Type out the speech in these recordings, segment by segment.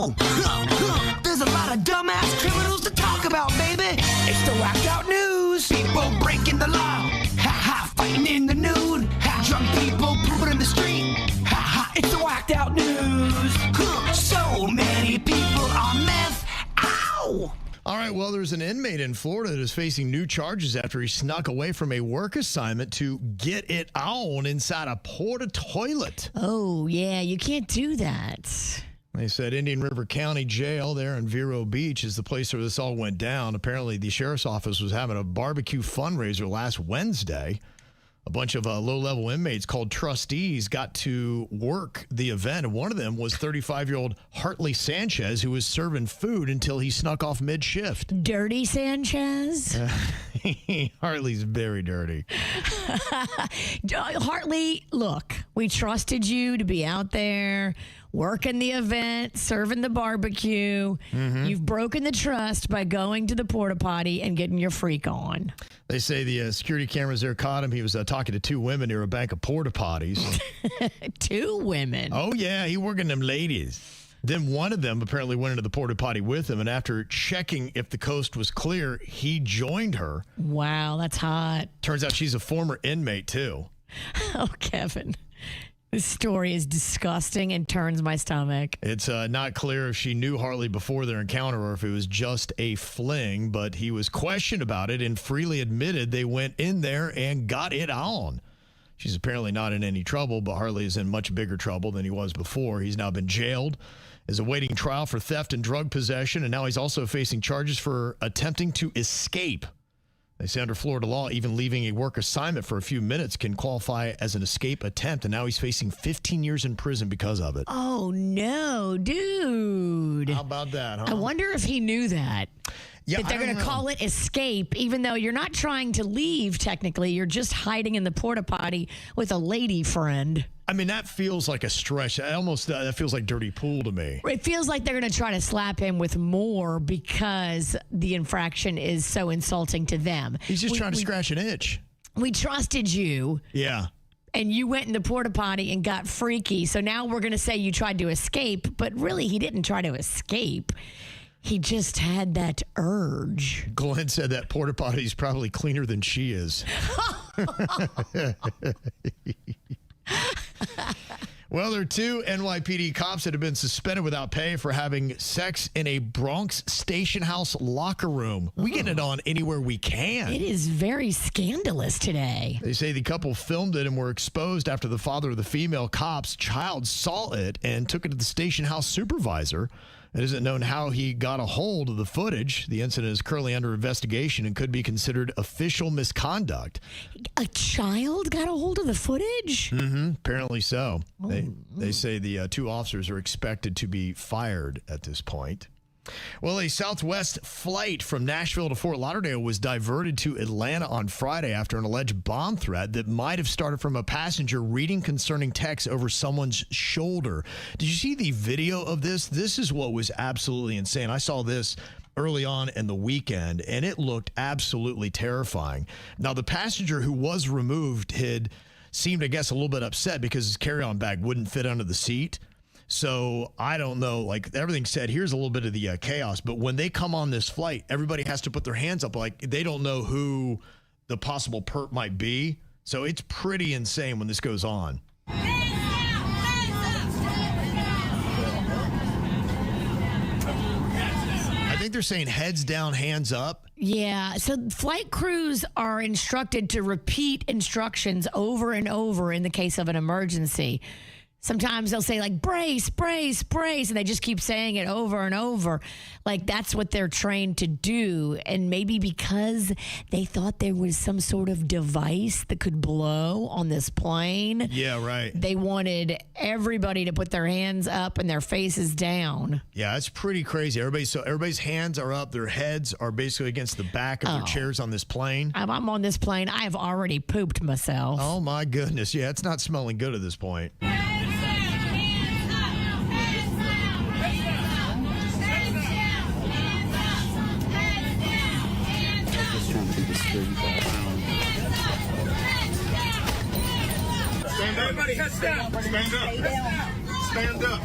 Ow! There's a lot of dumbass criminals to talk about, baby. It's the whacked out news. People breaking the law. Ha ha, fighting in the nude. Ha, drunk people pooping in the street. Ha ha, it's the whacked out news. So many people on meth. Ow! All right, well, there's an inmate in Florida that is facing new charges after he snuck away from a work assignment to get it on inside a porta-toilet. Oh, yeah, you can't do that. They said Indian River County Jail there in Vero Beach is the place where this all went down. Apparently, the sheriff's office was having a barbecue fundraiser last Wednesday. A bunch of low-level inmates called trustees got to work the event, and one of them was 35-year-old Hartley Sanchez, who was serving food until he snuck off mid-shift. Dirty Sanchez? Hartley's very dirty. Hartley, look, we trusted you to be out there working the event, serving the barbecue. Mm-hmm. You've broken the trust by going to the porta potty and getting your freak on. They say the security cameras there caught him. He was talking to two women near a bank of porta potties. Two women? Oh, yeah. He working them ladies. Then one of them apparently went into the porta potty with him, and after checking if the coast was clear, he joined her. Wow, that's hot. Turns out she's a former inmate, too. Oh, Kevin. This story is disgusting and turns my stomach. It's not clear if she knew Hartley before their encounter or if it was just a fling, but he was questioned about it and freely admitted they went in there and got it on. She's apparently not in any trouble, but Hartley is in much bigger trouble than he was before. He's now been jailed, is awaiting trial for theft and drug possession, and now he's also facing charges for attempting to escape. They say under Florida law, even leaving a work assignment for a few minutes can qualify as an escape attempt, and now he's facing 15 years in prison because of it. Oh, no, dude. How about that, huh? I wonder if he knew that. Yeah, that they're going to call it escape, even though you're not trying to leave, technically. You're just hiding in the porta potty with a lady friend. I mean, that feels like a stretch. That feels like dirty pool to me. It feels like they're going to try to slap him with more because the infraction is so insulting to them. He's just trying to scratch an itch. We trusted you. Yeah. And you went in the porta potty and got freaky. So now we're going to say you tried to escape, but really he didn't try to escape. He just had that urge. Glenn said that porta potty is probably cleaner than she is. Well, there are two NYPD cops that have been suspended without pay for having sex in a Bronx station house locker room. We get it on anywhere we can. It is very scandalous today. They say the couple filmed it and were exposed after the father of the female cop's child saw it and took it to the station house supervisor. It isn't known how he got a hold of the footage. The incident is currently under investigation and could be considered official misconduct. A child got a hold of the footage? Mm-hmm. Apparently so. They say the two officers are expected to be fired at this point. Well, a Southwest flight from Nashville to Fort Lauderdale was diverted to Atlanta on Friday after an alleged bomb threat that might have started from a passenger reading concerning texts over someone's shoulder. Did you see the video of this? This is what was absolutely insane. I saw this early on in the weekend, and it looked absolutely terrifying. Now, the passenger who was removed had seemed, I guess, a little bit upset because his carry-on bag wouldn't fit under the seat. So I don't know, like everything said, here's a little bit of the chaos. But when they come on this flight, everybody has to put their hands up like they don't know who the possible perp might be. So it's pretty insane when this goes on. I think they're saying heads down, hands up. Yeah, so flight crews are instructed to repeat instructions over and over in the case of an emergency. Sometimes they'll say like brace, brace, brace, and they just keep saying it over and over. Like that's what they're trained to do. And maybe because they thought there was some sort of device that could blow on this plane. Yeah, right. They wanted everybody to put their hands up and their faces down. Yeah, it's pretty crazy. Everybody's hands are up. Their heads are basically against the back of their chairs on this plane. I'm on this plane. I have already pooped myself. Oh, my goodness. Yeah, it's not smelling good at this point. Stand up. Everybody heads down. Stand up. stand up.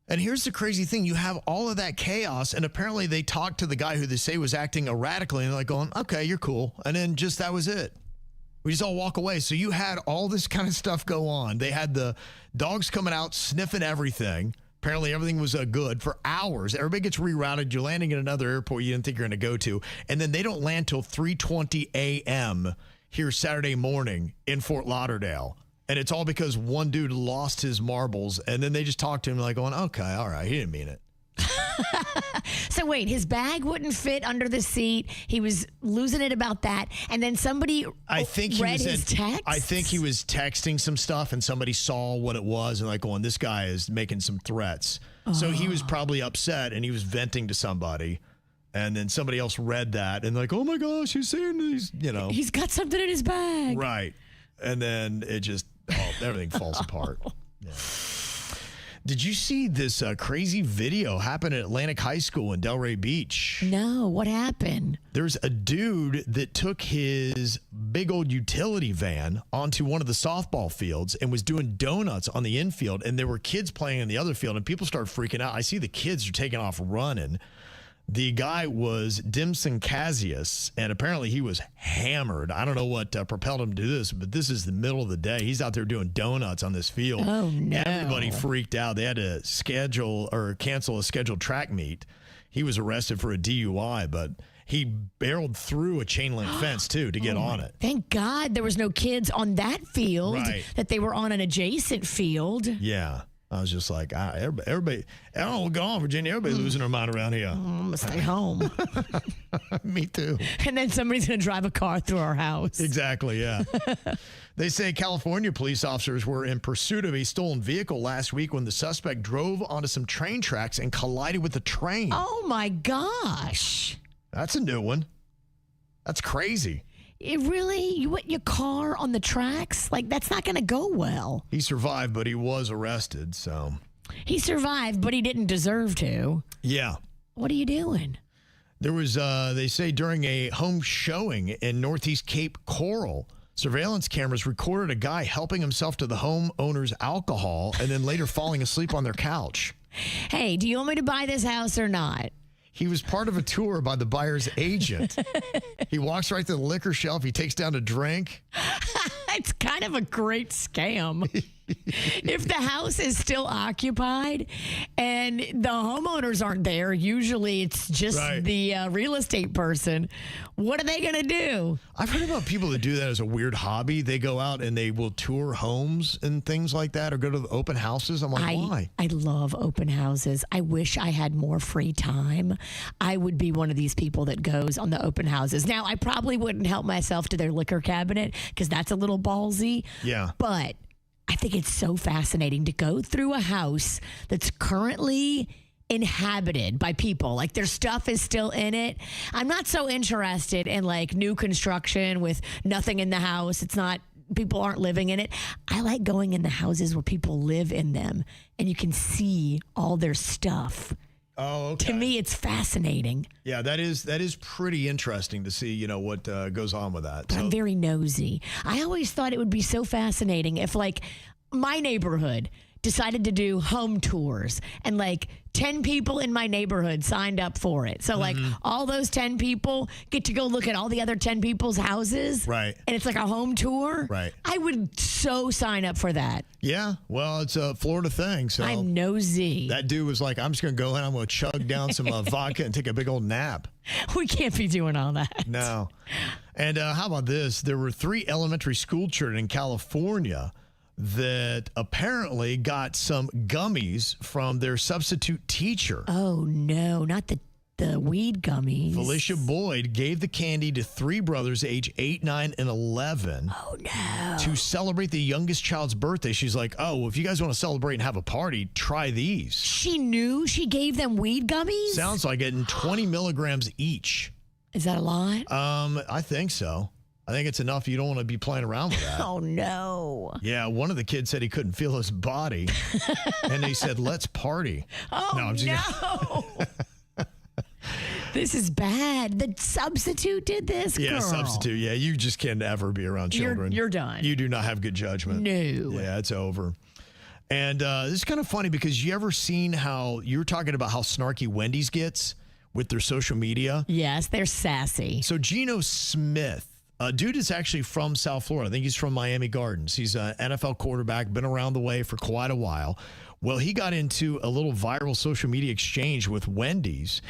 And here's the crazy thing. You have all of that chaos, and apparently they talked to the guy who they say was acting erratically, and they're like going, okay, you're cool. And then just that was it. We just all walk away. So you had all this kind of stuff go on. They had the dogs coming out, sniffing everything. Apparently everything was good for hours. Everybody gets rerouted. You're landing at another airport you didn't think you're going to go to. And then they don't land till 3:20 a.m. here Saturday morning in Fort Lauderdale. And it's all because one dude lost his marbles. And then they just talked to him like going, okay, all right, he didn't mean it. So wait, his bag wouldn't fit under the seat. He was losing it about that. And then somebody read his text? I think he was texting some stuff and somebody saw what it was and like going, this guy is making some threats. So he was probably upset and he was venting to somebody. And then somebody else read that and like, oh my gosh, he's saying these, He's got something in his bag. Right. And then it just, everything falls apart. Yeah. Did you see this crazy video happen at Atlantic High School in Delray Beach? No, what happened? There's a dude that took his big old utility van onto one of the softball fields and was doing donuts on the infield, and there were kids playing in the other field, and people started freaking out. I see the kids are taking off running. The guy was Dimson Cassius, and apparently he was hammered. I don't know what propelled him to do this, but this is the middle of the day. He's out there doing donuts on this field. Oh, no. Everybody freaked out. They had to cancel a scheduled track meet. He was arrested for a DUI, but he barreled through a chain link fence, too, to get on it. Thank God there was no kids on that field, Right. that they were on an adjacent field. Yeah. I was just like, everybody, I don't know, go on, Virginia. Everybody losing their mind around here. I'm going to stay home. Me too. And then somebody's going to drive a car through our house. Exactly, yeah. They say California police officers were in pursuit of a stolen vehicle last week when the suspect drove onto some train tracks and collided with the train. Oh, my gosh. That's a new one. That's crazy. Really? You put your car on the tracks? Like, that's not going to go well. He survived, but he was arrested, so. He survived, but he didn't deserve to. Yeah. What are you doing? There was, they say, during a home showing in Northeast Cape Coral, surveillance cameras recorded a guy helping himself to the homeowner's alcohol and then later falling asleep on their couch. Hey, do you want me to buy this house or not? He was part of a tour by the buyer's agent. He walks right to the liquor shelf. He takes down a drink. It's kind of a great scam. If the house is still occupied and the homeowners aren't there, usually it's just the real estate person. What are they going to do? I've heard about people that do that as a weird hobby. They go out and they will tour homes and things like that or go to the open houses. I'm like, why? I love open houses. I wish I had more free time. I would be one of these people that goes on the open houses. Now, I probably wouldn't help myself to their liquor cabinet because that's a little ballsy. Yeah. But I think it's so fascinating to go through a house that's currently inhabited by people. Like their stuff is still in it. I'm not so interested in like new construction with nothing in the house. It's not, people aren't living in it. I like going in the houses where people live in them and you can see all their stuff. Oh, okay. To me, it's fascinating. Yeah, that is pretty interesting to see, what goes on with that. But I'm very nosy. I always thought it would be so fascinating if, like, my neighborhood decided to do home tours and, like, 10 people in my neighborhood signed up for it. So, like, all those 10 people get to go look at all the other 10 people's houses. Right. And it's like a home tour. Right. I would so sign up for that. Yeah, well, it's a Florida thing. So I'm nosy. That dude was like, I'm just going to go in, I'm going to chug down some vodka and take a big old nap. We can't be doing all that. No. And how about this? There were 3 elementary school children in California that apparently got some gummies from their substitute teacher. Oh, no, not the weed gummies. Felicia Boyd gave the candy to 3 brothers age 8, 9, and 11. Oh, no. To celebrate the youngest child's birthday. She's like, oh, well, if you guys want to celebrate and have a party, try these. She knew she gave them weed gummies? Sounds like it, in 20 milligrams each. Is that a lot? I think so. I think it's enough. You don't want to be playing around with that. Oh, no. Yeah, one of the kids said he couldn't feel his body. And they said, let's party. Oh, no. I'm just This is bad. The substitute did this, Yeah, girl. substitute. Yeah, you just can't ever be around children. You're done. You do not have good judgment. No. Yeah, it's over. And this is kind of funny because you ever seen how you were talking about how snarky Wendy's gets with their social media? Yes, they're sassy. So Geno Smith, a dude is actually from South Florida. I think he's from Miami Gardens. He's an NFL quarterback, been around the way for quite a while. Well, he got into a little viral social media exchange with Wendy's.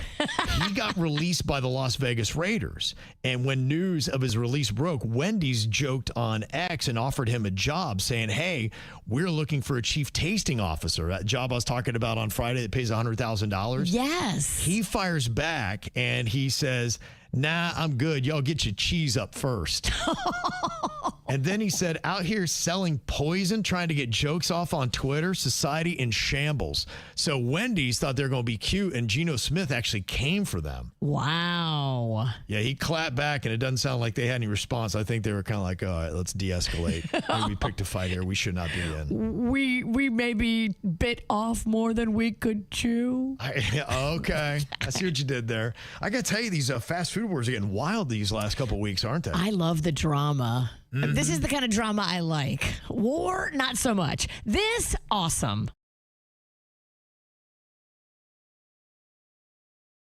He got released by the Las Vegas Raiders. And when news of his release broke, Wendy's joked on X and offered him a job saying, hey, we're looking for a chief tasting officer. That job I was talking about on Friday that pays $100,000. Yes. He fires back and he says, nah, I'm good. Y'all get your cheese up first. And then he said, out here selling poison, trying to get jokes off on Twitter, society in shambles. So Wendy's thought they were going to be cute, and Geno Smith actually came for them. Wow. Yeah, he clapped back, and it doesn't sound like they had any response. I think they were kind of like, all right, let's de-escalate. Maybe we picked a fight here we should not be in. We maybe bit off more than we could chew. Okay. I see what you did there. I got to tell you, these fast food wars are getting wild these last couple of weeks, aren't they? I love the drama. This is the kind of drama I like. War, not so much. This, awesome.